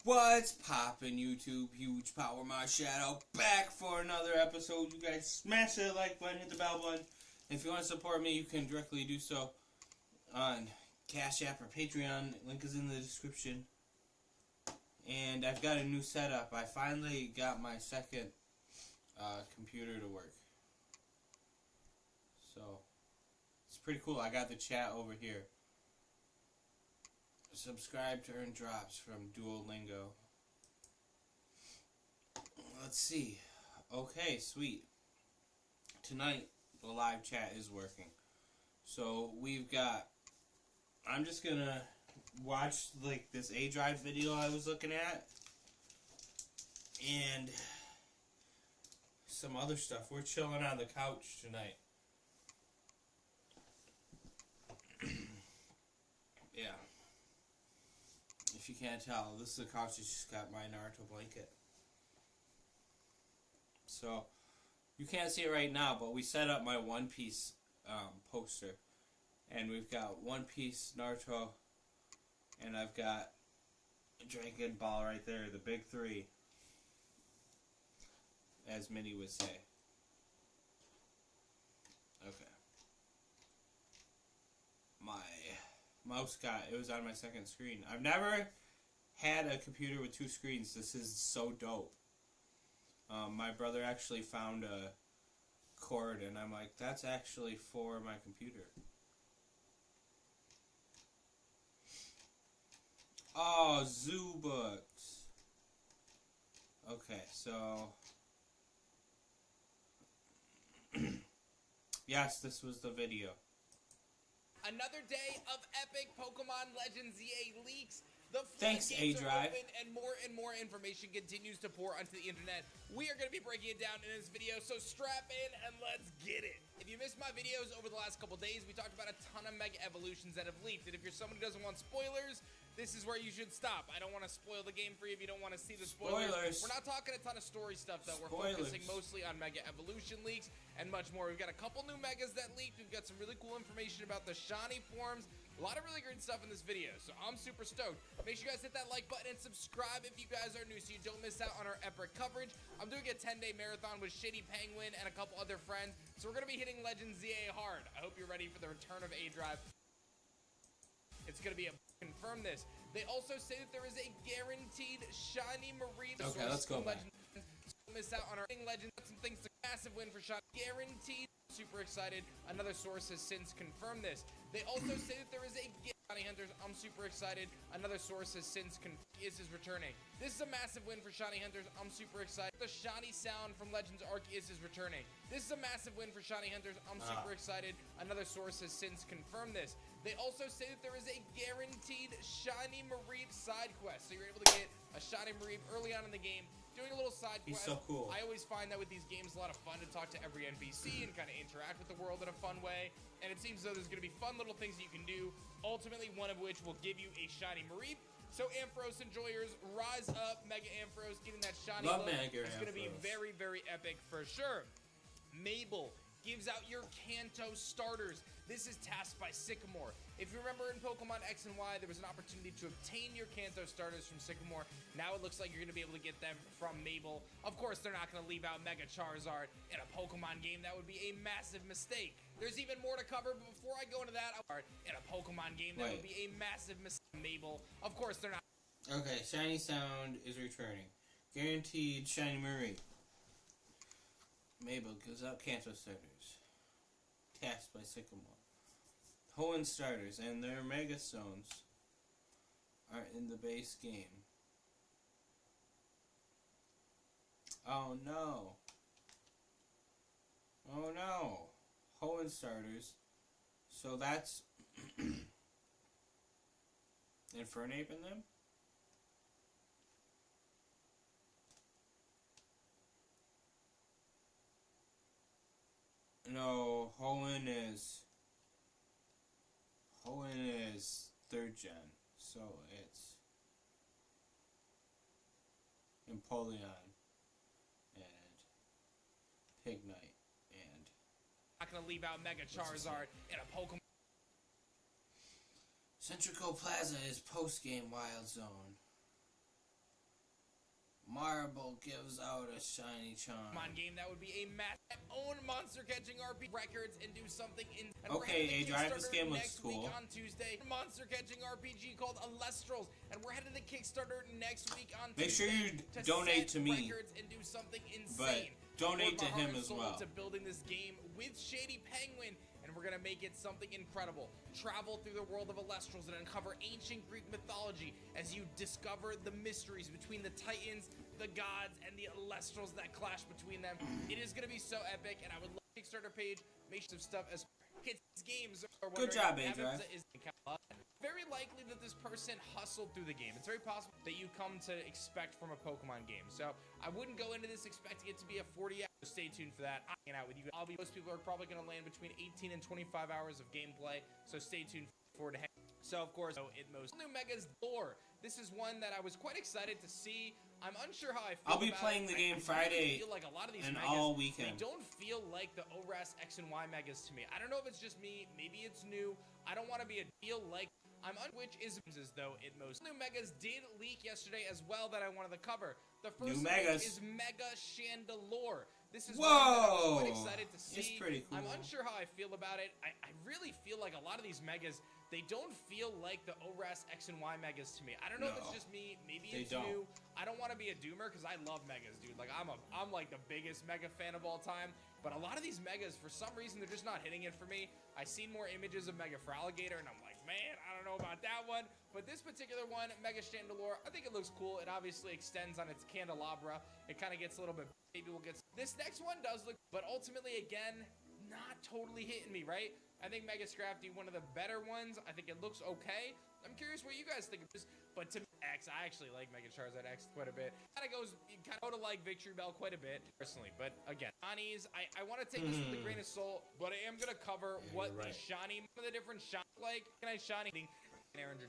What's poppin', YouTube? Huge Power Marshadow back for another episode. You guys smash that like button, hit the bell button. If you want to support me, you can directly do so on Cash App or Patreon. Link is in the description. And I've got a new setup. I finally got my second computer to work. So, it's pretty cool. I got the chat over here. Subscribe to earn drops from Duolingo. Let's see. Okay, sweet. Tonight, the live chat is working. So, we've got... I'm just gonna watch, like, this aDrive video I was looking at. And some other stuff. We're chilling on the couch tonight. Yeah. If you can't tell, this is the couch that just got my Naruto blanket. So, you can't see it right now, but we set up my One Piece poster. And we've got One Piece, Naruto, and I've got Dragon Ball right there, the big three. As Minnie would say. Okay. My mouse it was on my second screen. I've never had a computer with two screens. This is so dope. My brother actually found a cord, and I'm like, that's actually for my computer. Oh, zoo books. Okay, so... yes, this was the video. Another day of epic Pokemon Legends EA leaks. The Thanks, floodgates are aDrive. open, and more information continues to pour onto the internet. We are going to be breaking it down in this video, so strap in and let's get it. If you missed my videos over the last couple days, we talked about a ton of Mega Evolutions that have leaked, and if you're someone who doesn't want spoilers, this is where you should stop. I don't want to spoil the game for you if you don't want to see the spoilers. We're not talking a ton of story stuff, though. We're focusing mostly on Mega Evolution leaks and much more. We've got a couple new Megas that leaked. We've got some really cool information about the shiny forms. A lot of really great stuff in this video, so I'm super stoked. Make sure you guys hit that like button and subscribe if you guys are new so you don't miss out on our epic coverage. I'm doing a 10-day marathon with Shady Penguin and a couple other friends, so we're going to be hitting Legends ZA hard. I hope you're ready for the return of aDrive. It's going to be a confirm this. They also say that there is a guaranteed shiny Marie. Okay, let's go back. Miss out on our Legends. Some things to massive win for shiny. Guaranteed. Super excited. Another source has since confirmed this. They also say that there is a Shiny Hunters. I'm super excited. Another source has since confirmed is returning. This is a massive win for Shiny Hunters. I'm super excited. The shiny sound from Legends Arc is returning. This is a massive win for Shiny Hunters. I'm super excited. Another source has since confirmed this. They also say that there is a guaranteed shiny Mareep side quest. So you're able to get a shiny Mareep early on in the game. Doing a little side quest. He's so cool. I always find that with these games, a lot of fun to talk to every NPC and kind of interact with the world in a fun way. And it seems as though there's going to be fun little things that you can do, ultimately one of which will give you a shiny Mareep. So Ampharos enjoyers, rise up. Mega Ampharos getting that shiny look. It's going to be very, very epic for sure. Mabel gives out your Kanto starters. This is tasked by Sycamore. If you remember in Pokemon X and Y, there was an opportunity to obtain your Kanto starters from Sycamore. Now it looks like you're going to be able to get them from Mabel. Of course, they're not going to leave out Mega Charizard in a Pokemon game. That would be a massive mistake. There's even more to cover, but before I go into that, in a Pokemon game, that would be a massive mistake. Mabel. Of course, they're not. Okay, Shiny Sound is returning. Guaranteed Shiny Marie. Mabel gives out Kanto starters. Tasked by Sycamore. Hoenn starters and their Mega Stones are in the base game. Oh no. Oh no. Hoenn starters. So that's Infernape in them? No, Hoenn is 3rd gen, so it's Empoleon and Pignite and... Not gonna leave out Mega Charizard in a Pokemon. Centrico Plaza is post-game Wild Zone. Marble gives out a shiny charm. Pokemon game that would be a own monster catching RPG records and do something in. Okay, aDrive, this game looks cool. Week on Tuesday, monster catching RPG called Alestrals, and we're headed to Kickstarter next week on Make Tuesday. sure you donate to me, records and do something insane. but donate to him as well. To building this game with Shady Penguin. And we're gonna make it something incredible. Travel through the world of Alestrals and uncover ancient Greek mythology as you discover the mysteries between the Titans, the gods, and the Alestrals that clash between them. It is gonna be so epic, and I would love a Kickstarter page. Make some stuff as kids games. Good job, aDrive. Very likely that this person hustled through the game. It's very possible that you come to expect from a Pokemon game. So I wouldn't go into this expecting it to be a 40 hour. Stay tuned for that. I'm hanging out with you. Most people are probably going to land between 18 and 25 hours of gameplay. So stay tuned for it to hang. So of course, new Megas lore. This is one that I was quite excited to see. I'm unsure how I feel. I'll be playing the game Friday feel like a lot of these and megas, all weekend. They don't feel like the ORAS X and Y Megas to me. I don't know if it's just me. Maybe it's new. I don't want to be a deal like. Which is as though it most new megas did leak yesterday as well that I wanted to cover. The first one is Mega Chandelure. This is one that I was quite excited to see. It's pretty cool. I'm unsure how I feel about it. I really feel like a lot of these megas, they don't feel like the ORAS X and Y megas to me. I don't know if it's just me. Maybe it's new. I don't want to be a doomer because I love megas, dude. Like I'm like the biggest mega fan of all time. But a lot of these megas, for some reason, they're just not hitting it for me. I seen more images of Mega Feraligatr, and I'm like, man, I don't know about that one. But this particular one, Mega Chandelure, I think it looks cool. It obviously extends on its candelabra. It kind of gets a little bit. Maybe we'll get. This next one does look, but ultimately, again, not totally hitting me, right? I think Mega Scrafty, one of the better ones. I think it looks okay. I'm curious what you guys think of this. But to X, I actually like Mega Charizard X quite a bit. Kind of go to like Victory Bell quite a bit, personally. But again, Shinies, I want to take this with a grain of salt, but I am going to cover what the Shiny, one of the different Shiny, like, nice Shiny.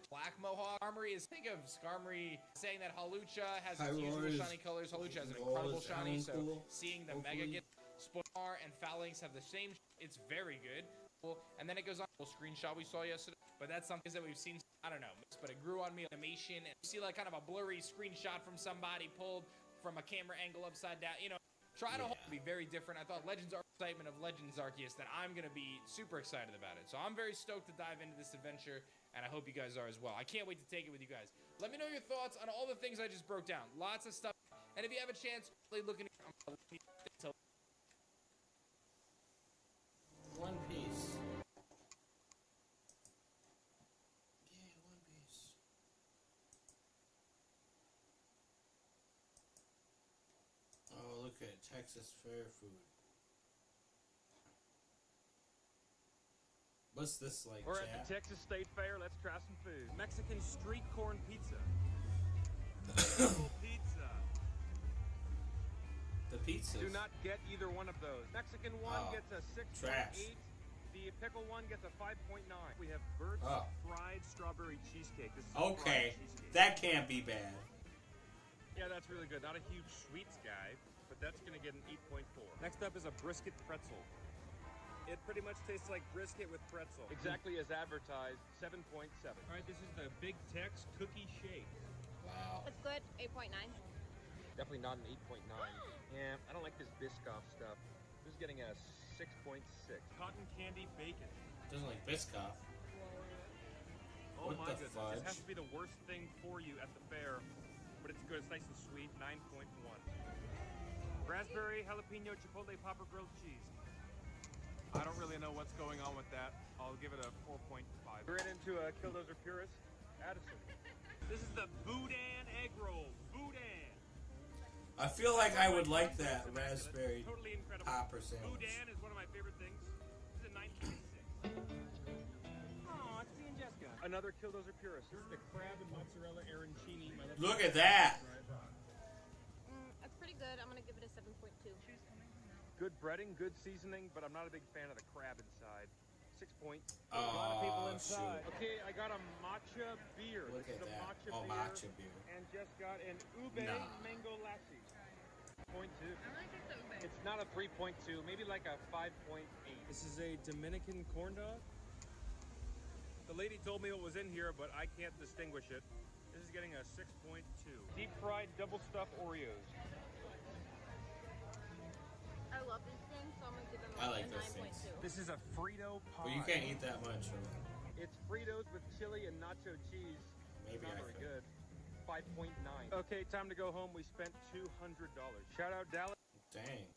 Black Mohawk. Skarmory is, think of Skarmory saying that Hawlucha has its usual shiny colors. Hawlucha has an incredible shiny, so seeing the Mega get Spoiler and Phalanx have the same, it's very good. And then it goes on a screenshot we saw yesterday, but that's something that we've seen, I don't know, but it grew on me animation, and you see like kind of a blurry screenshot from somebody pulled from a camera angle upside down, you know, try to be very different. I thought Legends Arceus, excitement of Legends Arceus, that I'm going to be super excited about it. So I'm very stoked to dive into this adventure, and I hope you guys are as well. I can't wait to take it with you guys. Let me know your thoughts on all the things I just broke down. Lots of stuff, and if you have a chance, look at One Piece. Yeah, One Piece. Oh, look at Texas Fair food. What's this like, We're at the Texas State Fair. Let's try some food. Mexican street corn pizza. Pizza. The pizzas. Do not get either one of those. Mexican one gets a 6.8. The pickle one gets a 5.9. We have Bert's fried strawberry cheesecake. This is okay, that can't be bad. Yeah, that's really good. Not a huge sweets guy, but that's going to get an 8.4. Next up is a brisket pretzel. It pretty much tastes like brisket with pretzel. Exactly as advertised, 7.7. All right, this is the Big Tex Cookie Shake. Wow. It's good, 8.9. Definitely not an 8.9. Yeah, I don't like this Biscoff stuff. This is getting a 6.6. Cotton candy bacon. Doesn't like Biscoff. Oh What my the goodness. fudge? This has to be the worst thing for you at the fair, but it's good. It's nice and sweet, 9.1. Raspberry jalapeno chipotle popper grilled cheese. I don't really know what's going on with that. I'll give it a 4.5. We're into a Killdozer Purist, Addison. This is the Boudin egg roll. Boudin. I feel like I would like that raspberry Totally incredible. popper sandwich. Boudin is one of my favorite things. This is a 9.6. Oh, it's and Jessica. Another Killdozer Purist. This is the crab and mozzarella arancini. Look at that. It's pretty good. I'm going to give it a 7.2. Good breading, good seasoning, but I'm not a big fan of the crab inside. 6 points. Oh, a lot of people inside. shoot. Okay, I got a matcha beer. Look This at is a that. matcha Oh, beer. matcha beer. And just got an ube mango lassi. 0.2. I like it so bad. It's not a 3.2, maybe like a 5.8. This is a Dominican corn dog. The lady told me what was in here, but I can't distinguish it. This is getting a 6.2. Deep fried double stuffed Oreos. I love these things, so I'm gonna give them I like like a those things. 9.2. This is a Frito pie. But you can't eat that much of it. It's Fritos with chili and nacho cheese. Maybe Not I very could. good. 5.9. Okay, time to go home. We spent $200. Shout out Dallas. Dang.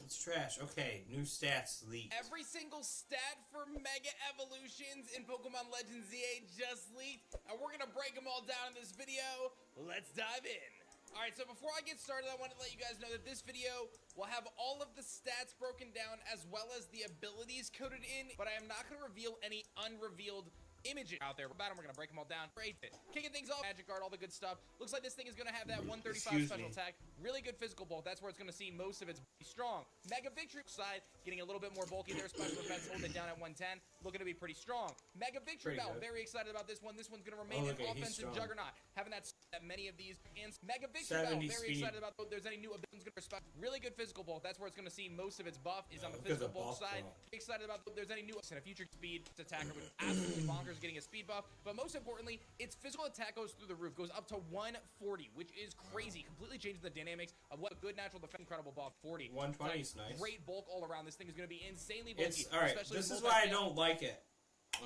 It's trash. Okay, new stats leaked. Every single stat for Mega Evolutions in Pokemon Legends ZA just leaked, and we're gonna break them all down in this video. Let's dive in. Alright, so before I get started, I want to let you guys know that this video will have all of the stats broken down as well as the abilities coded in, but I am not going to reveal any unrevealed images out there about them. We're going to break them all down. Great fit. Kicking things off, Magic Guard, all the good stuff. Looks like this thing is going to have that 135 special attack. Really good physical bulk. That's where it's going to see most of its strong. Mega Victory side, getting a little bit more bulky there. Special defense holding it down at 110. Looking to be pretty strong. Mega Victory Bell, very excited about this one. This one's going to remain an offensive juggernaut. Having that many of these. And Mega Victory Bell, very excited about if there's any new abilities going to respect. Really good physical bulk. That's where it's going to see most of its buff is on the physical bulk side. Excited about if there's any new and a future speed attacker with absolutely bonkers getting a speed buff. But most importantly, its physical attack goes through the roof, goes up to 140, which is crazy. Completely changes the dynamics of what a good natural defense. Incredible buff. 40. 120 is nice. Great bulk all around. This thing is going to be insanely bulky. It's alright. This is why I don't like it.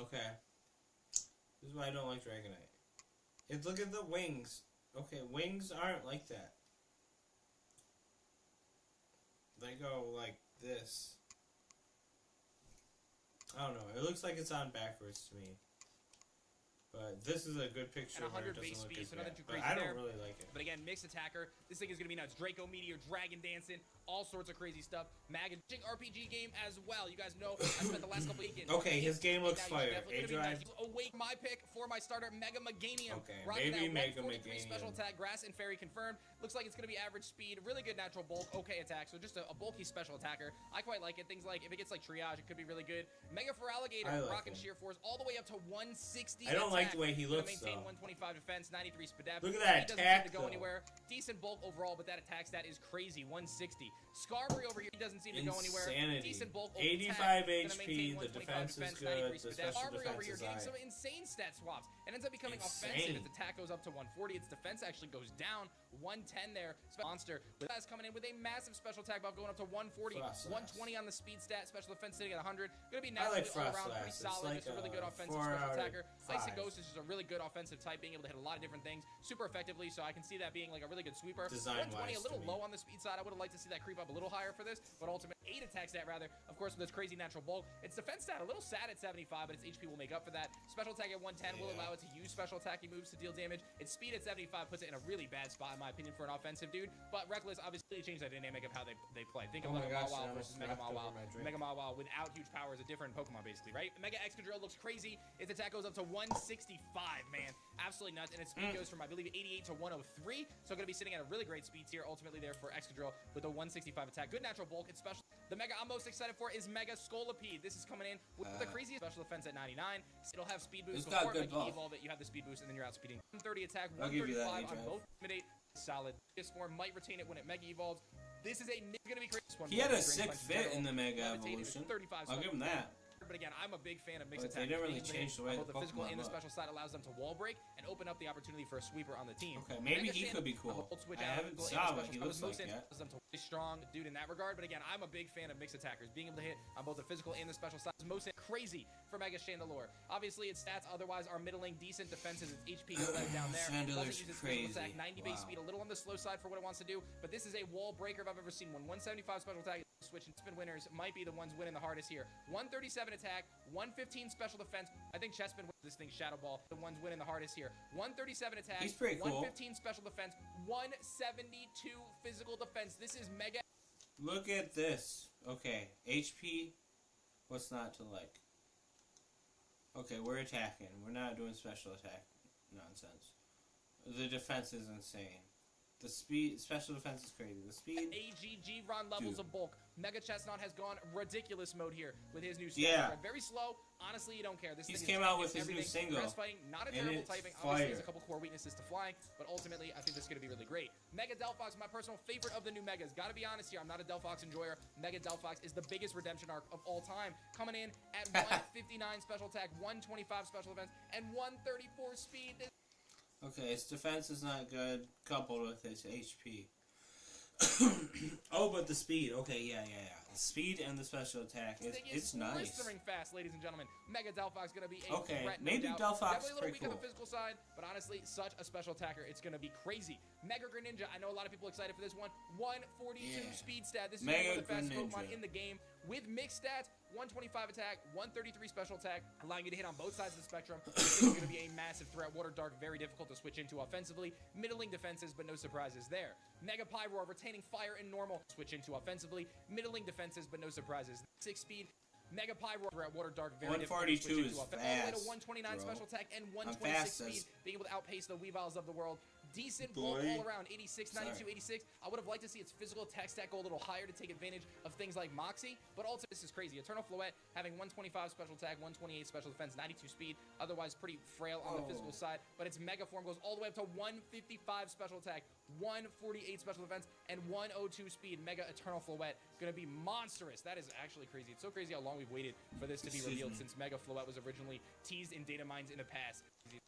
Okay. This is why I don't like Dragonite. Look at the wings. Okay, wings aren't like that. They go like this. I don't know. It looks like it's on backwards to me. But this is a good picture. And 100 where it base doesn't look speed, as so nothing bad. too But crazy I there. don't really like it. But again, mixed attacker. This thing is going to be nuts. Draco Meteor, Dragon Dancing, all sorts of crazy stuff. Magic RPG game as well. You guys know I spent the last couple weekends. Okay, his game looks fire. aDrive. Awake my pick for my starter, Mega Meganium. Okay, Rocking maybe that Mega 143 Meganium. special attack, Grass and Fairy confirmed. Looks like it's going to be average speed, really good natural bulk, okay attack. So just a bulky special attacker. I quite like it. Things like if it gets like Triage, it could be really good. Mega Feraligatr, rocking Sheer Force all the way up to 160. I don't like the way he looks maintain though. 125 defense, 93 speed. Look at that he doesn't attack seem to go though. anywhere. Decent bulk overall, but that attack stat is crazy. 160. Skarmory over here, he doesn't seem to go anywhere. Decent bulk, 85 attack, HP, the defense is good, the special Skarmory over defense here is getting high. some insane stat swaps and ends up becoming offensive. Its attack goes up to 140. Its defense actually goes down 110 there. Monster with us coming in with a massive special attack buff going up to 140, 120 on the speed stat. Special defense sitting at 100. Gonna be naturally all around pretty solid. Just a really good offensive special attacker. Ice and Ghost is just a really good offensive type, being able to hit a lot of different things super effectively. So I can see that being like a really good sweeper. 120 a little low on the speed side. I would have liked to see that creep up a little higher for this, but ultimate 8 attack stat rather. Of course, with this crazy natural bulk. Its defense stat a little sad at 75, but its HP will make up for that. Special attack at 110 will allow it to use special attacking moves to deal damage. Its speed at 75 puts it in a really bad spot in my opinion for an offensive dude. But Reckless obviously changed the dynamic of how they play. Think of like a Mawile versus Mega Mawile. Mega Mawile without huge power is a different Pokemon basically, right? Mega Excadrill looks crazy. Its attack goes up to 165, man. Absolutely nuts. And its speed goes from I believe 88 to 103. So going to be sitting at a really great speed tier ultimately there for Excadrill with a 165 attack. Good natural bulk. It's special. The Mega I'm most excited for is Mega Scolipede. This is coming in with the craziest special defense at 99. It'll have speed boost before Mega Evolve it. You have the speed boost and then you're outspeeding. 130 attack, 135 on both. Intimidate, solid. This form might retain it when it Mega Evolves. This is gonna be crazy. He had a sick fit in the Mega Evolution. I'll give him that. But again, I'm a big fan of mixed They attack. didn't really change the way both the physical and the look. special side allows them to wall break and open up the opportunity for a sweeper on the team. Okay, maybe he could be cool. I haven't saw what he looks like yet. Them to a strong dude in that regard. But again, I'm a big fan of mixed attackers. Being able to hit on both the physical and the special sides. Most crazy for Mega Chandelure. Obviously, its stats otherwise are middling, decent defenses. Its HP goes down there. Chandelure's Doesn't use its crazy. special attack. 90 base speed, a little on the slow side for what it wants to do. But this is a wall breaker if I've ever seen one. 175 special attack. Switch and spin winners might be the ones winning the hardest here. 137 attack, 115 special defense. I think Chespin wins this thing. Shadow Ball, the ones winning the hardest here. 137 attack. He's pretty cool. 115 special defense. 172 physical defense. This is mega. Look at this. Okay, HP. What's not to like? Okay, we're attacking. We're not doing special attack nonsense. The defense is insane. The speed, special defense is crazy. The speed. AGG Ron levels Dude. of bulk. Mega Chestnut has gone ridiculous mode here with his new Yeah. Very slow. Honestly, you don't care. This He's thing came is out with his new everything. single, Press fighting, not a and terrible it's typing. Obviously, there's a fire. couple core weaknesses to flying, but ultimately, I think this is going to be really great. Mega Delphox, my personal favorite of the new Megas. Gotta be honest here, I'm not a Delphox enjoyer. Mega Delphox is the biggest redemption arc of all time. Coming in at 159 special attack, 125 special defense, and 134 speed. Okay, his defense is not good, coupled with his HP. Oh, but the speed. Okay, yeah. The speed and the special attack, it's nice. Blistering fast, ladies and gentlemen. Mega Delphox going to be a Okay, threat, no maybe doubt. Delphox Definitely a little pretty weak on cool. the physical side, but honestly, such a special attacker. It's going to be crazy. Mega Greninja, I know a lot of people excited for this one. 142 Yeah. speed stat. This is Mega one of the fastest Greninja. Pokemon in the game. With mixed stats, 125 attack, 133 special attack, allowing you to hit on both sides of the spectrum. This is going to be a massive threat. Water Dark, very difficult to switch into offensively. Middling defenses, but no surprises there. Mega Pyroar, retaining fire and normal. Switch into offensively. Middling defenses, but no surprises. 6 speed. Mega Pyroar, Water Dark, very difficult to switch 142 into is offense. All the way to fast, 129 bro. special attack and I'm 126 fast speed, as- being able to outpace the Weaviles of the world. Decent Boy. bulk all around, 86, 92, Sorry. 86. I would have liked to see its physical attack stat go a little higher to take advantage of things like Moxie, but also this is crazy. Eternal Floette having 125 special attack, 128 special defense, 92 speed, otherwise pretty frail on the physical side, but its Mega Form goes all the way up to 155 special attack, 148 special defense, and 102 speed. Mega Eternal Floette gonna be monstrous. That is actually crazy. It's so crazy how long we've waited for this to be Excuse revealed me. since Mega Floette was originally teased in data mines in the past.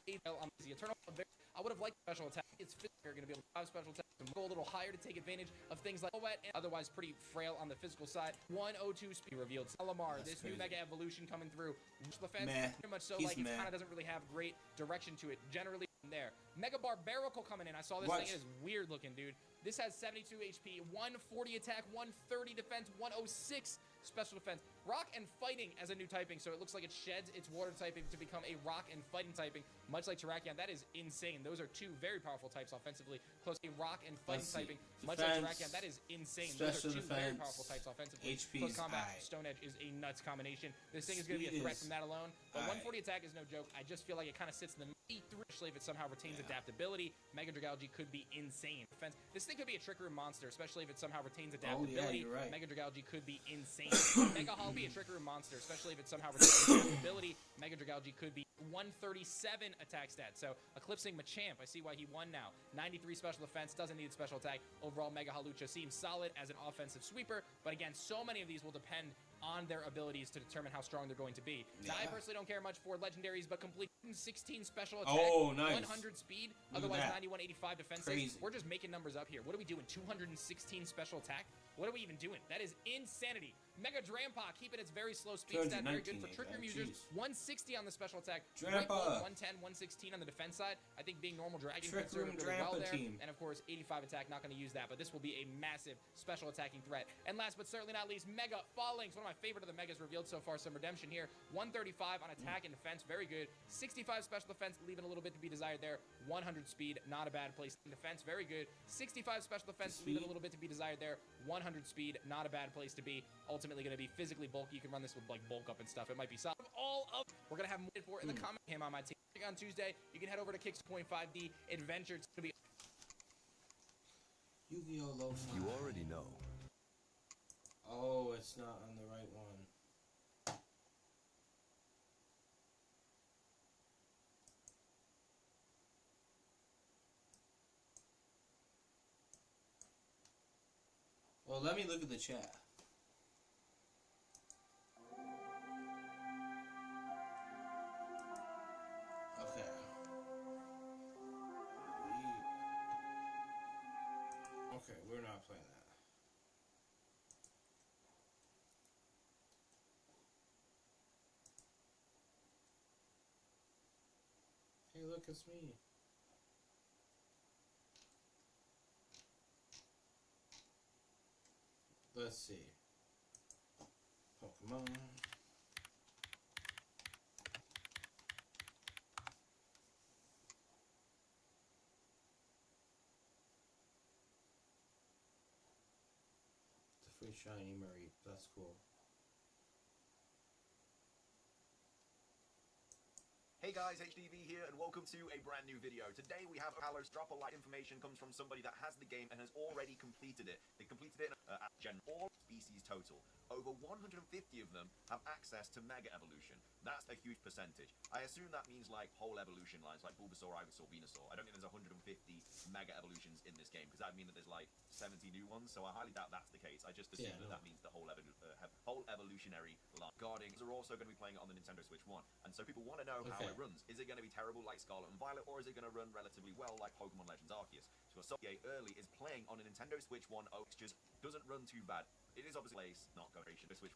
The Eternal Floette, I would have liked special attack. It's going to be able to have special attack and go a little higher to take advantage of things like Floette and otherwise pretty frail on the physical side. 102 speed revealed. Salamar, That's this crazy. new Mega Evolution coming through. Defense, Meh. pretty much so He's like it meh. kind of doesn't really have great direction to it. Generally there. Mega Barbarical coming in. I saw this What? thing. It is weird looking, dude. This has 72 HP, 140 attack, 130 defense, 106 special defense. Rock and fighting as a new typing, so it looks like it sheds its water typing to become a rock and fighting typing, much like Terrakion. That is insane. Those are two very powerful types offensively. Close a rock and fighting Let's see. typing, much like Defense, Terrakion. That is insane. Those are special two very defense, powerful types offensively. HP Close is combat, high. Stone Edge is a nuts combination. This thing is going to be a Speed threat is from that alone. But high. 140 attack is no joke. I just feel like it kind of sits in the E3, especially if it somehow retains Yeah. adaptability. Mega Dragalge could be insane. Defense. This thing could be a Trick Room monster, especially if it somehow retains Oh, yeah, adaptability. you're right. Mega Dragalge could be insane. Mega Hollow be a Trick Room monster, especially if it somehow retains adaptability. Mega Dragalge could be 137 attack stat. So eclipsing Machamp. I see why he won now. 93 special defense, doesn't need special attack. Overall, Mega Halucha seems solid as an offensive sweeper, but again, so many of these will depend on their abilities to determine how strong they're going to be. Now, I Yeah. personally don't care much for legendaries, but complete 16 special attack, Oh, nice. 100 speed, Look at otherwise that. 9185 defense. Crazy. We're just making numbers up here. What are we doing? 216 special attack? What are we even doing? That is insanity. Mega Drampa, keeping its very slow speed stat, very good for 219, trick room yeah, users. jeez. 160 on the special attack. Drampa. 110, 116 on the defense side. I think being normal dragon Trick could serve room it really well Drampa there. team. And of course, 85 attack, not going to use that, but this will be a massive special attacking threat. And last but certainly not least, Mega Fallings, one of my favorite of the Megas revealed so far. Some redemption here. 135 on attack and defense, very good. 65 special defense, leaving a little bit to be desired there. 100 speed, not a bad place in defense, very good. 65 special defense, leaving a little bit to be desired there. 100 speed, not a bad place to be. Ultimately going to be physically bulky. You can run this with like bulk up and stuff. It might be solid. All of we're going to have more for in the comment. Him on my team on Tuesday. You can head over to Kicks.5D Adventure. It's going to be Yu-Gi-Oh! Lo-Fi. You already know. Oh, it's not on the right one. Well, let me look at the chat. Okay. Okay, we're not playing that. Hey, look, it's me. Let's see. Pokemon. It's a free shiny Marie. That's cool. Hey guys, HDV here, and welcome to a brand new video. Today we have Palos drop a light information comes from somebody that has the game and has already completed it. They completed it at Gen all species total. Over 150 of them have access to Mega Evolution. That's a huge percentage. I assume that means like whole evolution lines, like Bulbasaur, Ivysaur, Venusaur. I don't think there's 150 Mega Evolutions in this game, because that would mean that there's like 70 new ones, so I highly doubt that's the case. I just assume that means the whole evolutionary line. Guardians are also going to be playing it on the Nintendo Switch 1, and so people want to know how it runs. Is it going to be terrible like Scarlet and Violet, or is it going to run relatively well like Pokemon Legends Arceus? So EA early is playing on a Nintendo Switch 1 just doesn't run too bad. It is obviously not generation. The Switch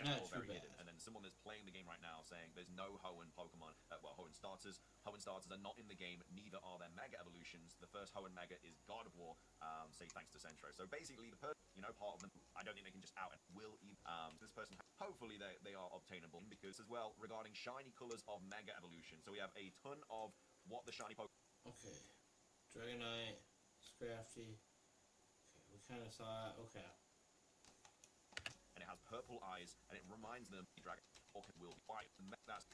all very hidden. And then someone that's playing the game right now saying there's no Hoenn Pokemon, Hoenn starters. Hoenn starters are not in the game, neither are their Mega Evolutions. The first Hoenn Mega is God of War, say thanks to Centro. So basically the person, part of them, I don't think they can just out and will this person, hopefully they are obtainable, because as well, regarding shiny colors of Mega Evolution. So we have a ton of what the shiny Pokemon. Okay. Dragonite, Scrafty. Okay, we kind of saw it. Okay. And it has purple eyes, and it reminds them the dragon will be white. And that's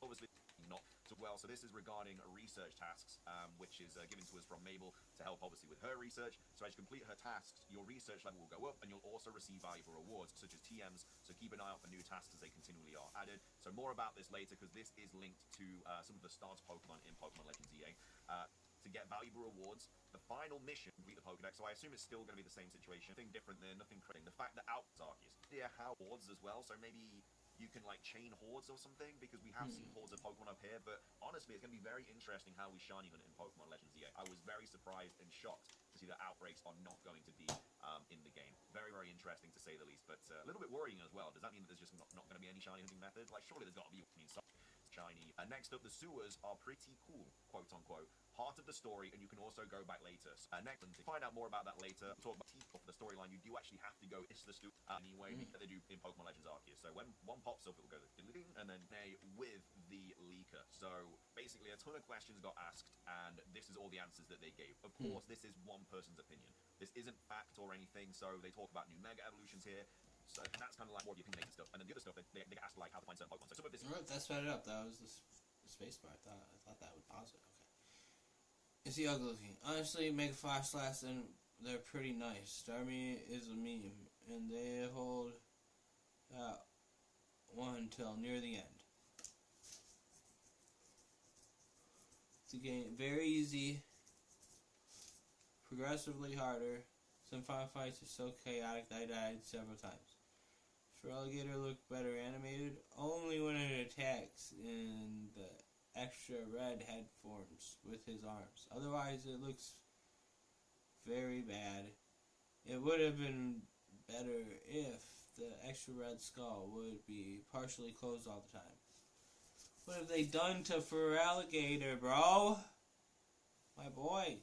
obviously not so well. So this is regarding research tasks, which is given to us from Mabel to help obviously with her research. So as you complete her tasks, your research level will go up, and you'll also receive valuable rewards such as TMs. So keep an eye out for new tasks as they continually are added. So more about this later, because this is linked to some of the starter Pokemon in Pokemon Legends EA. To get valuable rewards, the final mission, complete the Pokedex, so I assume it's still going to be the same situation. Nothing different there, nothing crazy. The fact that Arceus, how hordes as well, so maybe you can like chain hordes or something, because we have seen hordes of Pokemon up here, but honestly it's going to be very interesting how we shiny hunt in Pokemon Legends EA. I was very surprised and shocked to see that outbreaks are not going to be in the game. Very, very interesting to say the least, but a little bit worrying as well. Does that mean that there's just not going to be any shiny hunting methods? Like surely there's got to be shiny. Next up, the sewers are pretty cool, quote unquote. Part of the story, and you can also go back later. Next, to find out more about that later, talk about for the storyline, you do actually have to go into the sewer anyway, that they do in Pokemon Legends Arceus. So when one pops up, it will go and then with the leaker. So basically, a ton of questions got asked, and this is all the answers that they gave. Of course, this is one person's opinion. This isn't fact or anything. So they talk about new Mega Evolutions here. So that's kind of like more of the opinionated stuff. And then the other stuff, they get asked like how to find certain Pokemon. So some of this. Alright, that sped it up. That was the space bar. I thought that would pause it. Okay. Is he ugly looking? Honestly, Mega Flashlights and they're pretty nice. Starmie is a meme, and they hold one till near the end. The game very easy, progressively harder. Some final fights are so chaotic that I died several times. Feraligatr looked better animated only when it attacks in the extra red head forms with his arms. Otherwise it looks very bad. It would have been better if the extra red skull would be partially closed all the time. What have they done to Feraligatr, bro? My boy.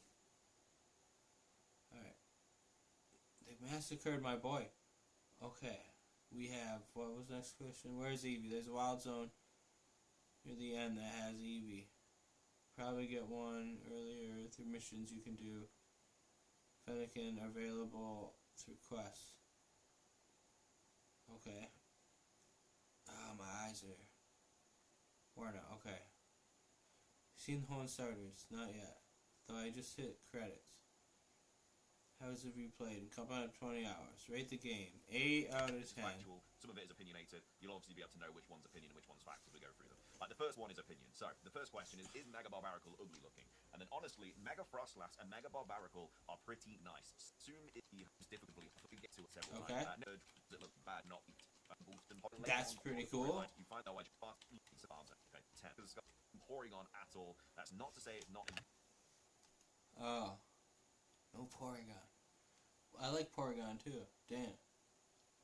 Alright. They massacred my boy. Okay. We have, what was the next question? Where's Eevee? There's a wild zone near the end that has Eevee. Probably get one earlier through missions you can do. Fennekin available through quests. Okay. Ah, my eyes are worn out. Okay. Seen the Hoenn starters? Not yet. Though I just hit credits. How has it replayed? And come out of 20 hours. Rate the game. 8 out of 10. Factual. Some of it is opinionated. You'll obviously be able to know which one's opinion and which one's fact as we go through them. Like the first one is opinion. So the first question is Mega Barbaracle ugly looking? And then honestly, Mega Frostlass and Mega Barbaracle are pretty nice. Assume it's difficult. We get to it several times. Does it look bad? Not That's pretty cool. You find out why okay, 10. Because it's got Porygon at all. That's not to say it's not. Oh. No Porygon. I like Porygon too. Damn.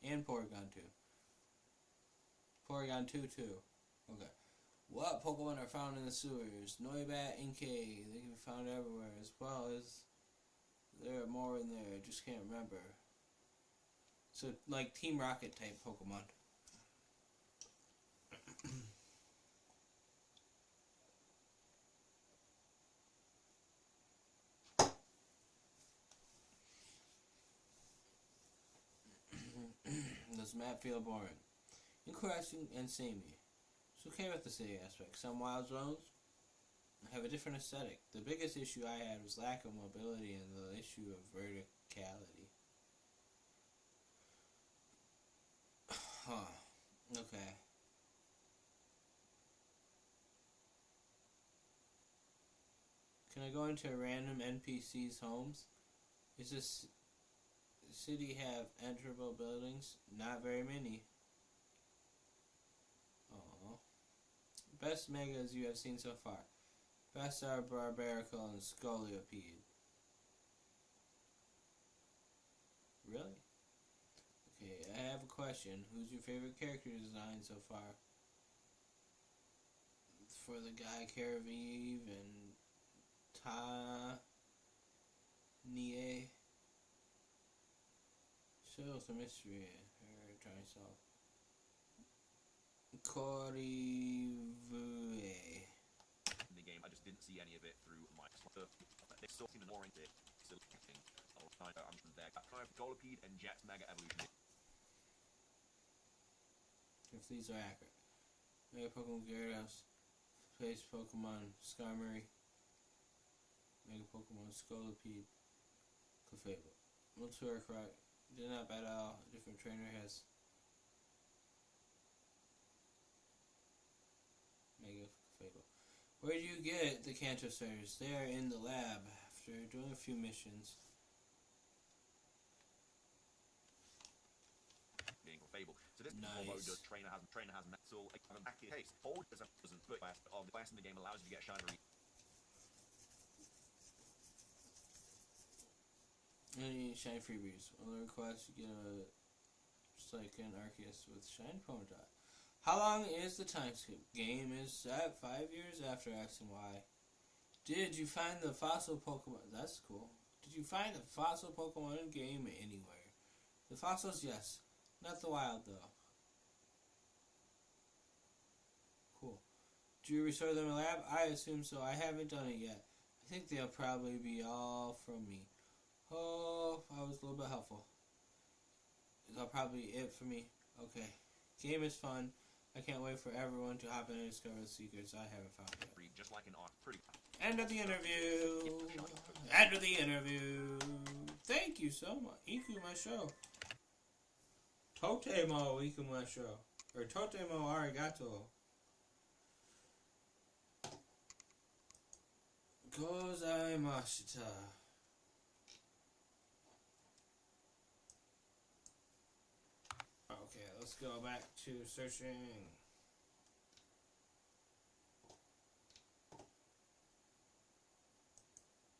And Porygon 2. Porygon 2 too. Okay. What Pokemon are found in the sewers? Noibat, Inkay. They can be found everywhere, as well as there are more in there. I just can't remember. So, like Team Rocket type Pokemon. Does map feel boring? Interesting and samey. It's okay with the city aspect. Some wild zones have a different aesthetic. The biggest issue I had was lack of mobility and the issue of verticality. Huh. Okay. Can I go into a random NPC's homes? Is this city have enterable buildings? Not very many. Aww. Best megas you have seen so far. Best are Barbarical and Scoliopeed. Really? Okay, I have a question. Who's your favorite character design so far? For the guy Caravive and Nie. Shows the mystery her trying to solve. Corivue. In the game, I just didn't see any of it through my slot. They still seem more into it. Still acting. I'm from there. Golipede and Jet's Mega Evolution. If these are accurate. Mega Pokemon Gyarados. Space Pokemon Skarmory. Mega Pokemon Scolipede. Clefable. Multiple correct. Did not battle. A different trainer has Mega Clefable. Where do you get the Kanto starters? They are in the lab after doing a few missions. Being Clefable. So this Nice. although the trainer has metal, in that case, hold doesn't put of the quest in the game allows you to get shiny. Any shiny freebies. Only request you get a Psychic Arceus with shiny Ponyta. How long is the time skip? Game is set 5 years after X and Y. Did you find the fossil Pokemon? That's cool. Did you find the fossil Pokemon game anywhere? The fossils, yes. Not the wild, though. Cool. Do you restore them in lab? I assume so. I haven't done it yet. I think they'll probably be all from me. Oh, I was a little bit helpful. That'll probably be it for me. Okay. Game is fun. I can't wait for everyone to hop in and discover the secrets I haven't found yet. Just like an art, pretty. End of the interview. End of the interview. Thank you so much. Iku Masho. Totemo Iku Masho. Or Totemo Arigato. Gozaimashita. Okay, let's go back to searching.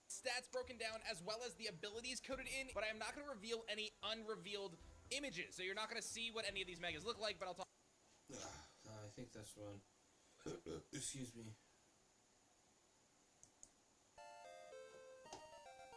Stats broken down as well as the abilities coded in, but I am not going to reveal any unrevealed images. So you're not going to see what any of these megas look like, but I'll talk. I think that's one. Excuse me.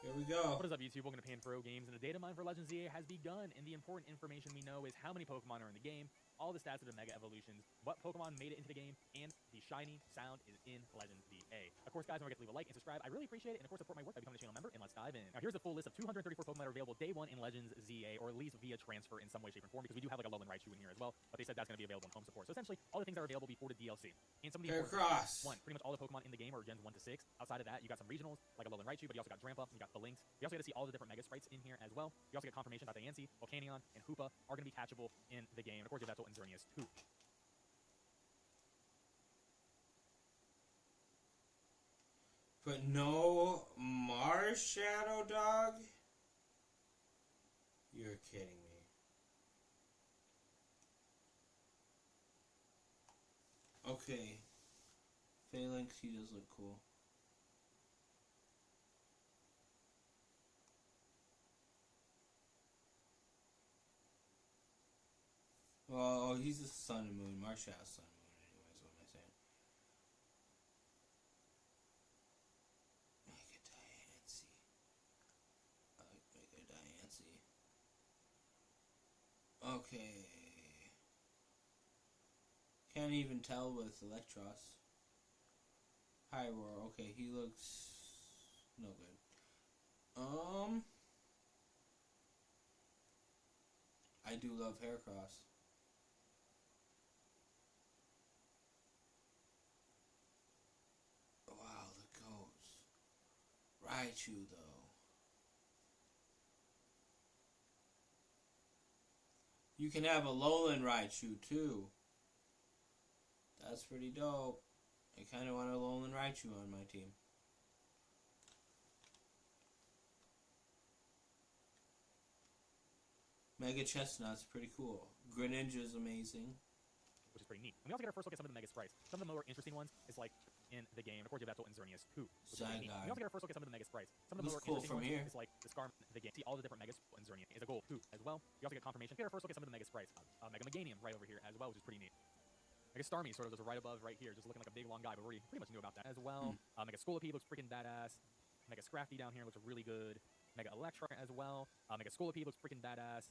Here we go. What is up, YouTube? Welcome to Panfro Games, and the data mine for Legends ZA has begun, and the important information we know is how many Pokemon are in the game, all the stats of the Mega Evolutions, what Pokemon made it into the game, and the shiny sound is in Legends ZA. Of course, guys, don't forget to leave a like and subscribe. I really appreciate it, and of course, support my work by becoming a channel member, and let's dive in. Now, here's a full list of 234 Pokemon that are available day one in Legends ZA, or at least via transfer in some way, shape, or form, because we do have like a Alolan Raichu in here as well, but they said that's going to be available in home support. So essentially, all the things that are available before the DLC. And some of the Cross. one, pretty much all the Pokemon in the game are gens 1 to 6. Outside of that, you got some regionals, like Alolan Raichu, but you also got Drampa, you got the Lynx. You also get to see all the different Mega Sprites in here as well. You also get confirmation that the Diancie, Volcanion, and Hoopa are going to be catchable in the game. And of course, you have Vettel and Xerneas too. But no Marshadow dog? You're kidding me. Okay. Phalanx, he does look cool. Well, he's the sun and moon. Marshall's sun and moon, anyways, what am I saying? Mega Diancie. I like Mega Diancie. Okay. Can't even tell with Electros. Hyrule, okay, he looks no good. I do love Heracross. Raichu, though. You can have a Alolan Raichu, too. That's pretty dope. I kind of want a Alolan Raichu on my team. Mega Chestnut's pretty cool. Greninja's amazing. Which is pretty neat. And we also get our first look at some of the Mega Sprites. Some of the more interesting ones is like in the game. Of course, you have Yveltal and Xerneas, who which is really neat. We also get our first look at some of the Mega Sprites. Some of the more cool interesting from ones here. is like the Scar in the game. See all the different Megas and Xerneas is a gold who as well. We also get confirmation. We get our first look at some of the Mega Sprites. Mega Meganium right over here as well, which is pretty neat. Mega Starmie sort of just right above right here, just looking like a big long guy, but we pretty much knew about that as well. Mega Scolipede looks freaking badass. Mega Scrafty down here looks really good. Mega Electra as well. Mega Scolipede looks freaking badass.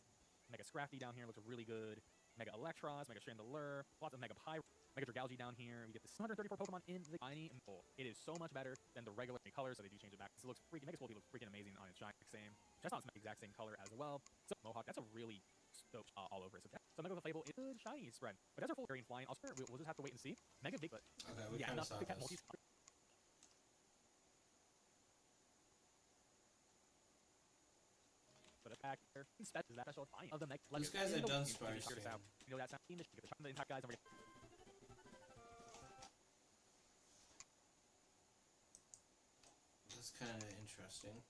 Mega Scrafty down here looks really good. Mega Electros, Mega Chandelure, lots of Mega Pyro, Mega Dragalge down here. We get this 134 Pokemon in the shiny and full. It is so much better than the regular colors, so they do change it back. This looks freaking, Mega Scolipede looks freaking amazing on its shiny same. Chestnut's the exact same color as well. So Mohawk, that's a really stoked all over it. So Mega Fable is good shiny spread. But as our full variant flying, we'll just have to wait and see. Mega Bigfoot. Okay, we kind of saw this. But back there, is that special flying of the Mega. These guys are done sparse. You know that sound. The impact guys. That's kind of interesting.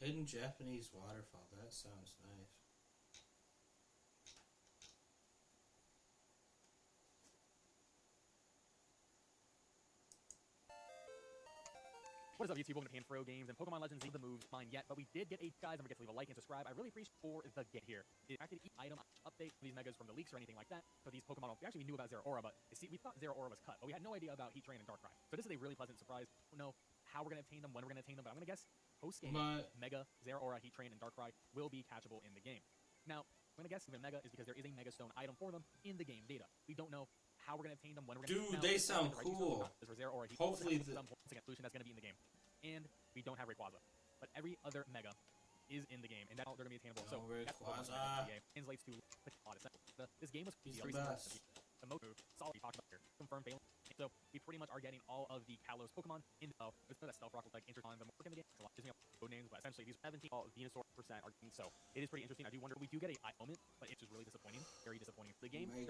Hidden Japanese waterfall. That sounds nice. What is up, YouTube? Welcome to Panfro Games and Pokemon Legends. The moves mine yet, but we did get 8 guys. Don't forget to leave a like and subscribe. I really appreciate for the get here. It actually each item update these megas from the leaks or anything like that. So these Pokemon, we knew about Zeraora, but see, we thought Zeraora was cut, but we had no idea about Heat Train and Darkrai. So this is a really pleasant surprise. I don't know how we're gonna obtain them, when we're gonna obtain them, but I'm gonna guess post game Mega Zeraora, Heat Train, and Darkrai will be catchable in the game. Now, I'm gonna guess even Mega is because there is a Mega Stone item for them in the game data. We don't know how we're gonna obtain them, when we're gonna. Dude, they sound cool. Hopefully, some solution that's gonna be in the game. And we don't have Rayquaza, but every other Mega is in the game, and that's they're gonna be attainable. So Rayquaza translates to a lot of sense. This game was crazy. The most solid we talked about here, confirmed failing. So we pretty much are getting all of the Kalos Pokemon in the that Stealth Rock with like intertwined them in the game. A lot of code names, but essentially these 17 all Venusaur % are getting, so it is pretty interesting. I do wonder, we do get a moment, but it's just really disappointing, very disappointing for the game. I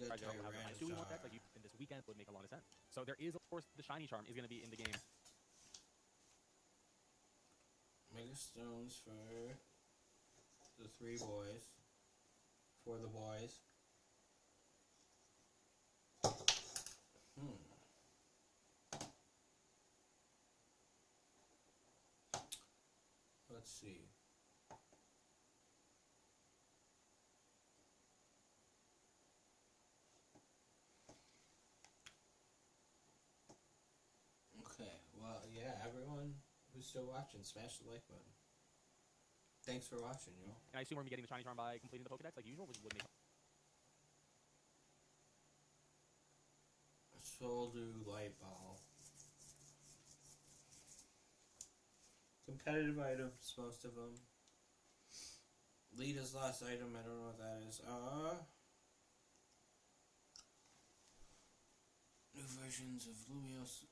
do want that, like in this weekend would make a lot of sense. So there is, of course, the Shiny Charm is going to be in the game. Mega Stones for the 3 boys. For the boys. Let's see. Okay, well, yeah, everyone who's still watching, smash the like button. Thanks for watching, yo. And I assume we're going to be getting the Shiny Charm by completing the Pokedex like usual, which would make Soldu Light Ball. Competitive items, most of them. Lita's last item, I don't know what that is. New versions of Lumios.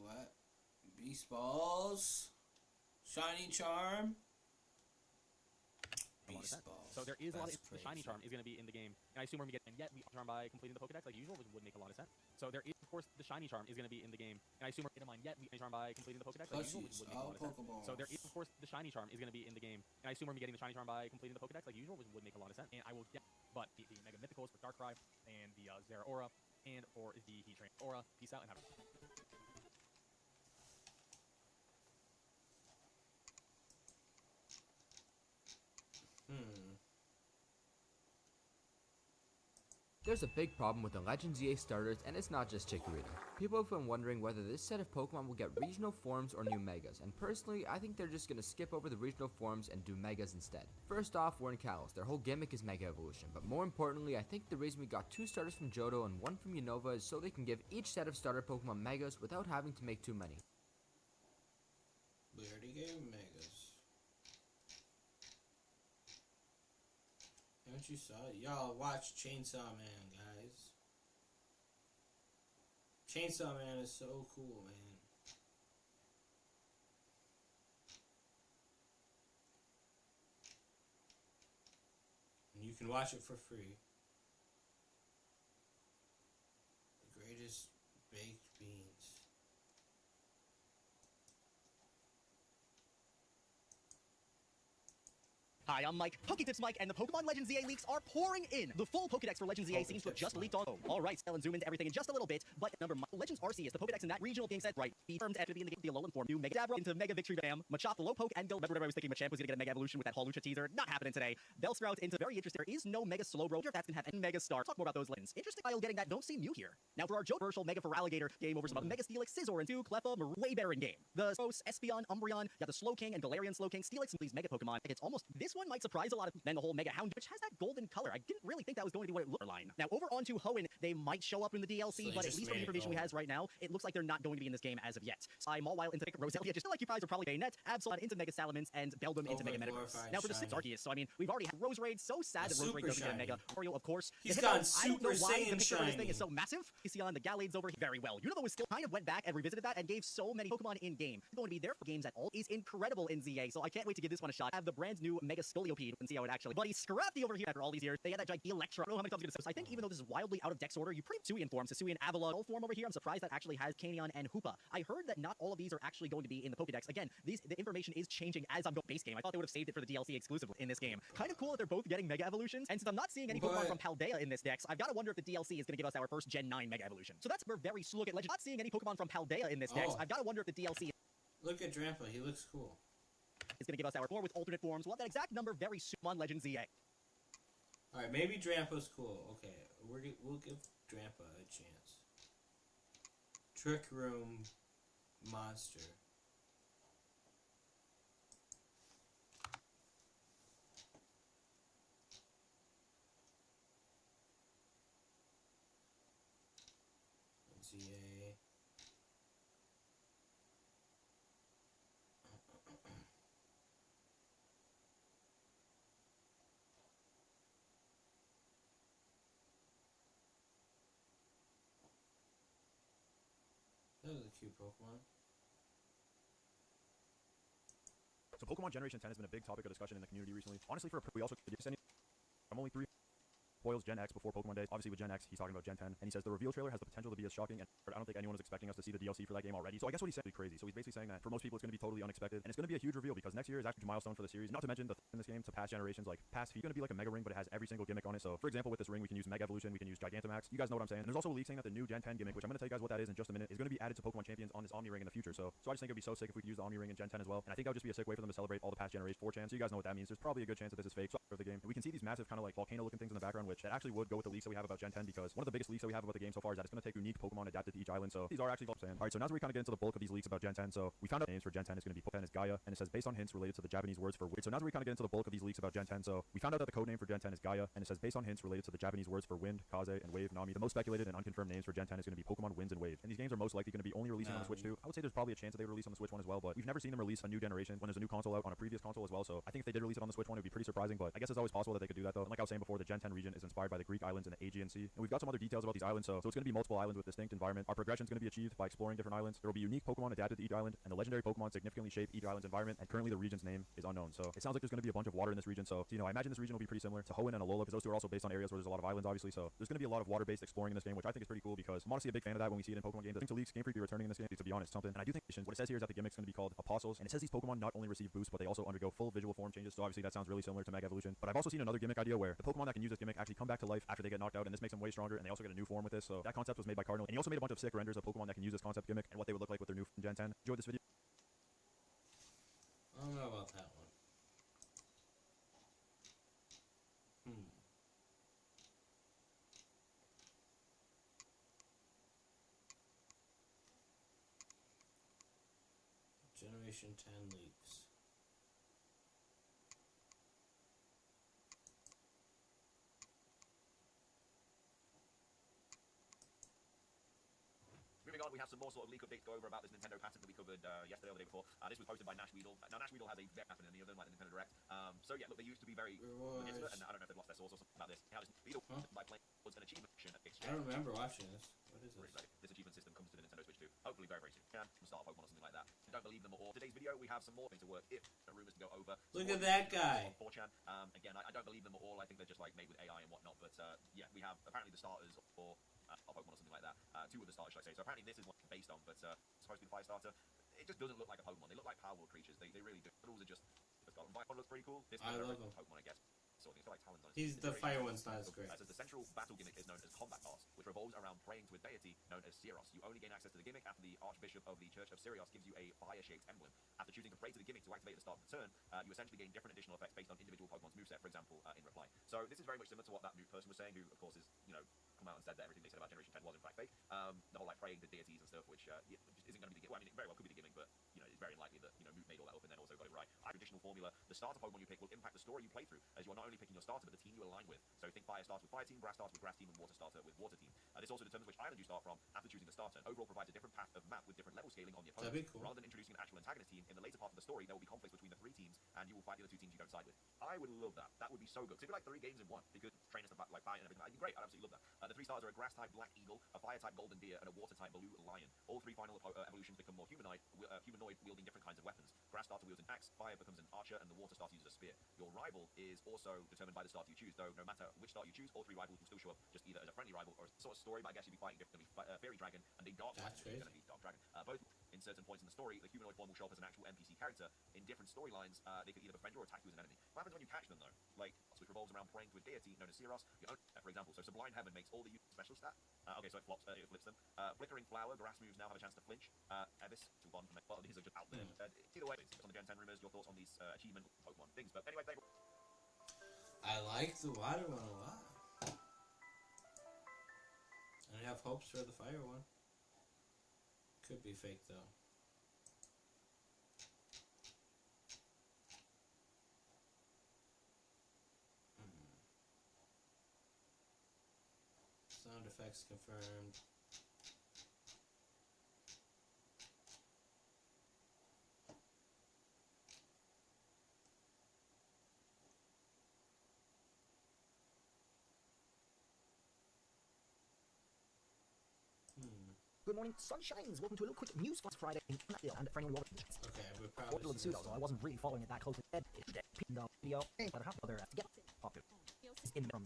What? Beast Balls. Shiny Charm. Beast Balls. So there is a lot of crazy. Shiny Charm is going to be in the game, and I assume we're going to get, and yet we charm by completing the Pokedex like usual, which would make a lot of sense. So there is, of course, the Shiny Charm is going to be in the game, and I assume we're going to mine yet we charm by completing the Pokedex like usual, which would make a lot of sense. So there is, of course, the Shiny Charm is going to be in the game, and I assume we're getting the Shiny Charm by completing the Pokedex like usual, which would make a lot of sense. And I will get, but the Mega Mythicals for Darkrai and the Zeraora, and for the Heat Train Aura. Peace out and have a There's a big problem with the Legends EA starters, and it's not just Chikorita. People have been wondering whether this set of Pokemon will get regional forms or new Megas, and personally, I think they're just gonna skip over the regional forms and do Megas instead. First off, we're in Kalos. Their whole gimmick is Mega Evolution, but more importantly, I think the reason we got 2 starters from Johto and 1 from Unova is so they can give each set of starter Pokemon Megas without having to make too many. We already gave Megas. Haven't you saw it? Y'all watch Chainsaw Man, guys. Chainsaw Man is so cool, man. And you can watch it for free. The greatest baked beans. Hi, I'm Mike, PokéTips Mike, and the Pokemon Legends ZA leaks are pouring in. The full Pokédex for Legends ZA seems to have just leaked on. All right, I'll zoom into everything in just a little bit, but number Legends RC is the Pokédex in that regional being said right. He termed after being the Alolan form, new Mega Dabra into Mega Victory Bam, Machop the low poke, and remember I was thinking Machamp was gonna get a Mega Evolution with that Holucha teaser. Not happening today. Bellsprout into very interesting. There is no Mega Slowbro. That's gonna have any Mega Star. Talk more about those Legends. Interesting I'll getting that. Don't see new here. Now for our Joe Virtual Mega Feraligatr game over some other Mega Steelix, Scizor, and two Cleffa, way better in game. The Spos, Espeon, Umbreon, got the Slowking and Galarian Slowking, Steelix, these Mega Pokemon. It's almost this one might surprise a lot of then the whole Mega Hound, which has that golden color. I didn't really think that was going to be what it looked like. Now over onto Hoenn, they might show up in the DLC, So but at least from the information we has right now, it looks like they're not going to be in this game as of yet. Mawile into Roselia, just like you guys are probably Bayonet, Absol into Mega Salamence, and Beldum into Mega Metagross. Now for the Six Arceus, so I mean, we've already had Rose Raid, so sad that Rose Raid doesn't get a Mega. Oreo, of course. He's the gone Hippo, I don't know Super why the Saiyan picture of this thing shiny. is so massive. Ision, the Gallades over here, very well. Unova was still kind of went back and revisited that and gave so many Pokemon in game. Going to be there for games at all is incredible in ZA, so I can't wait to give this one a shot. I have the brand new Mega Scoliope and see how it actually. Buddy, Scrafty over here after all these years. They had that giant Electro. I don't know how many times I'm gonna say. So I think even though this is wildly out of Dex order, you pretty Hisuian forms, Hisuian Avalon form over here. I'm surprised that actually has Canyon and Hoopa. I heard that not all of these are actually going to be in the Pokédex. Again, the information is changing as I'm going base game. I thought they would have saved it for the DLC exclusively in this game. Kind of cool that they're both getting Mega Evolutions. And since I'm not seeing any Pokemon from Paldea in this Dex, I've got to wonder if the DLC is going to give us our first Gen 9 Mega Evolution. So that's we're very slow at Legend. Not seeing any Pokemon from Paldea in this Dex. I've got to wonder if the DLC Look at Drampa, he looks cool. is going to give us our 4 with alternate forms. We'll have that exact number very soon on Legend ZA. Alright, maybe Drampa's cool. Okay, we'll give Drampa a chance. Trick Room Monster. ZA. That was a cute Pokemon. So Pokemon Generation 10 has been a big topic of discussion in the community recently. Honestly, we also I'm only 3 Foils Gen X before Pokemon Days. Obviously with Gen X, he's talking about Gen 10, and he says the reveal trailer has the potential to be as shocking, and I don't think anyone is expecting us to see the DLC for that game already. So I guess what he said is crazy. So he's basically saying that for most people it's going to be totally unexpected, and it's going to be a huge reveal because next year is actually a milestone for the series. Not to mention the in this game to past generations, like past he's going to be like a Mega Ring, but it has every single gimmick on it. So for example, with this ring, we can use Mega Evolution, we can use Gigantamax. You guys know what I'm saying. And there's also a leak saying that the new Gen 10 gimmick, which I'm going to tell you guys what that is in just a minute, is going to be added to Pokemon Champions on this Omni Ring in the future. So I just think it'd be so sick if we could use the Omni Ring in Gen 10 as well. And I think that would just be a sick way for them to celebrate all the past generations 4chan. So you guys know what that means. There's probably a good chance that this is fake. So of the game, and we can see these massive kind of like volcano looking things in the background, which that actually would go with the leaks that we have about Gen 10 because one of the biggest leaks that we have about the game so far is that it's going to take unique Pokemon adapted to each island. So these are actually saying. Alright, so now as we kind of get into the bulk of these leaks about Gen 10, so we found out names for Gen 10 is going to be Pokemon is Gaia, and it says based on hints related to the Japanese words for wind. So now as we kind of get into the bulk of these leaks about Gen 10, so we found out that the code name for Gen 10 is Gaia, and it says based on hints related to the Japanese words for wind, Kaze, and wave, Nami. The most speculated and unconfirmed names for Gen 10 is going to be Pokemon Winds and Wave. And these games are most likely going to be only releasing on the Switch 2. I would say there's probably a chance that they would release on the Switch 1 as well, but we've never seen them release a new generation when there's a new console out on a previous console as well. So I think if they did release it on the Switch 1, it would be pretty surprising, but I guess it's always possible that they could do that though. And like I was saying before, the Gen 10 region is inspired by the Greek islands in the Aegean Sea, and we've got some other details about these islands. So it's going to be multiple islands with distinct environment. Our progression is going to be achieved by exploring different islands. There will be unique Pokemon adapted to each island, and the legendary Pokemon significantly shape each island's environment. And currently, the region's name is unknown. So it sounds like there's going to be a bunch of water in this region. So you know, I imagine this region will be pretty similar to Hoenn and Alola because those two are also based on areas where there's a lot of islands, obviously. So there's going to be a lot of water-based exploring in this game, which I think is pretty cool because I'm honestly a big fan of that when we see it in Pokemon games. I think to leaks, Game Freak be returning in this game, to be honest, something. And I do think what it says here is that the gimmick's going to be called Apostles, and it says these Pokemon not only receive boosts, but they also undergo full visual form changes. So obviously that sounds really similar to Mega Evolution. But I've also seen another gimmick idea where the Pokemon that can use this gimmick actually come back to life after they get knocked out, and this makes them way stronger, and they also get a new form with this. So that concept was made by Cardinal, and he also made a bunch of sick renders of Pokemon that can use this concept gimmick and what they would look like with their new Gen 10. Enjoyed this video. I don't know about that one. Generation 10 leaks. Moving on, we have some more sort of leak updates to go over about this Nintendo patent that we covered posted yesterday or the day before. This was posted by Nash Weedle. Now, Nash Weedle has a very happen in any of them, like the Nintendo Direct. So yeah, look, they used to be very legitimate, and I don't know if they've lost their source or something about this. How this Weedle by playing was an achievement exchange. I don't remember watching this. What is this? This achievement system comes to the Nintendo Switch too. Hopefully very, very soon. Yeah, some start Pokemon or something like that. Don't believe them or today's video, we have some more things to work if the rumors to go over. Look at that guy. On 4chan. Again, I don't believe them at all. I think they're just like made with AI and whatnot. But yeah, we have apparently the starters for Pokemon or something like that. Two of the starters, should I say. So apparently this is what it's based on, but supposed to be the fire starter. It just doesn't look like a Pokemon. They look like Power World creatures. They really do. The rules are just. Vipon looks pretty cool. This I love him. Pokemon, I guess. So it's got like talons on it. He's the fire one's not as great. So the central battle gimmick is known as Combat Pass, which revolves around praying to a deity known as Sirius. You only gain access to the gimmick after the Archbishop of the Church of Sirius gives you a fire-shaped emblem. After choosing to pray to the gimmick to activate at the start of the turn, you essentially gain different additional effects based on individual Pokemon's moveset, for example, in reply. So this is very much similar to what that mute person was saying, who, of course, is, you know, come out and said that everything they said about Generation 10 was in fact fake. The whole, like, praying to deities and stuff, which just isn't going to be the gimmick. Well, I mean, it very well could be the gimmick, but, you know, it's very unlikely that, you know, Mute made all that up and then also got it right. Our traditional formula, the starter Pokemon you pick will impact the story you play through, as you are not only picking your starter, but the team you align with. So think Fire starts with Fire Team, Grass starts with Grass Team, and Water starter with Water Team. This also determines which island you start from after choosing the starter, and overall provides a different path of map with different level scaling on the opponent. That'd be cool. Rather than introducing an actual antagonist team, in the later part of the story, there will be conflicts between the 3 teams, and you will fight the other 2 teams you don't side with. I would love that. That would be so good. So it'd be like 3 games in 1. Because train us to like fight and everything. That'd be great. I'd absolutely love that. The 3 starters are a Grass type Black Eagle, a Fire type Golden Deer, and a Water type Blue Lion. All 3 final evolutions become more humanoid, wielding different kinds of weapons. Grass starter wields an axe, Fire becomes an archer, and the Water starter uses a spear. Your rival is also determined by the starter you choose, though no matter which starter you choose, all 3 rivals will still show up just either as a friendly rival or a sort of story, but I guess you'll be fighting differently. Fairy Dragon and a Dark Dragon. It's going to be Dark Dragon. Both in certain points in the story, the humanoid form will show up as an actual NPC character. In different storylines, they could either befriend you or attack you as an enemy. What happens when you catch them, though? Like, which revolves around praying to a deity known as Sirius. For example, so Sublime Heaven makes all the special stat. Okay, so it flips them. Flickering Flower, grass moves now have a chance to flinch. Abyss to one. Well, these are just out there. Either way, it's on the Gen 10 rumors, your thoughts on these achievement Pokemon things. But anyway, I like the water one a lot. And I have hopes for the fire one. Could be fake though. Sound effects confirmed. Good morning, sunshines. Welcome to a little quick news flash Friday. And for anyone who Okay, we're probably Order the pseudo, so I wasn't really following it that closely. The video, but I have other to get popular. In from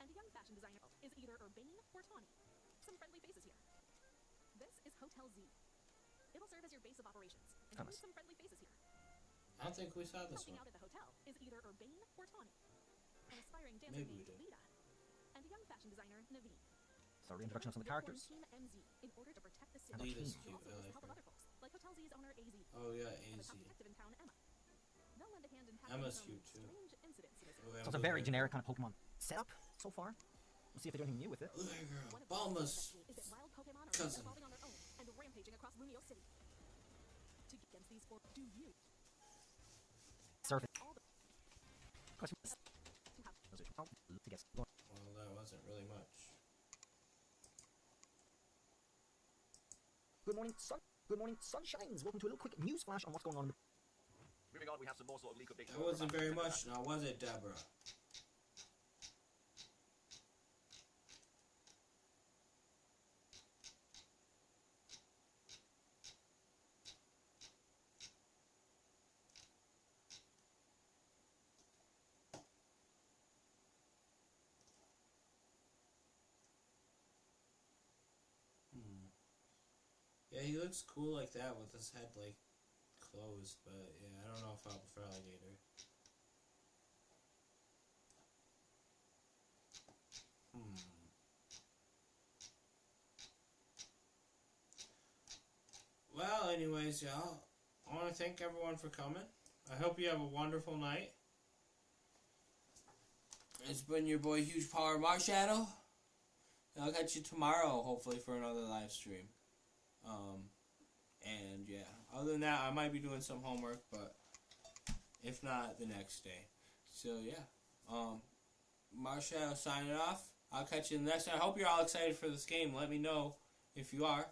and a young fashion designer is either Urbane or Tawny. Some friendly faces here. This is Hotel Z. It'll serve as your base of operations. And some friendly faces here. I don't think we saw this Helping one. out at the hotel is either Urbane or Tawny. An aspiring dancer Maybe we named did. Lita. And a young fashion designer, Naveen. So reintroduction of some of the characters. Team MZ in order to protect the city. Lita's They'll cute. also I use like help of her. other folks, like Hotel Z's owner AZ. Oh yeah, And a AZ. top detective in town, Emma. They'll lend a hand in Emma's tackling cute too. some strange incidents in this Oh, area. So it's a very generic kind of Pokemon setup so far. We'll see if they do anything new with it. Look at girl. One of the Bulma's is that wild Pokemon are cousin. evolving on their own and rampaging across Lumio City. To get against these 4, do you Surfing. all the Question. to have To get Well, that wasn't really much. Good morning, sunshines. Welcome to a little quick news flash on what's going on in the moving on, we have some more sort of leak updates. That wasn't very much, now was it, Deborah? Yeah, he looks cool like that with his head like closed, but yeah, I don't know if I'll prefer alligator. Well, anyways, y'all, I want to thank everyone for coming. I hope you have a wonderful night. It's been your boy Huge Power Marshadow. I'll catch you tomorrow, hopefully, for another live stream. And yeah, other than that, I might be doing some homework, but if not, the next day. So yeah, Marshadow signing off. I'll catch you in the next one. I hope you're all excited for this game. Let me know if you are.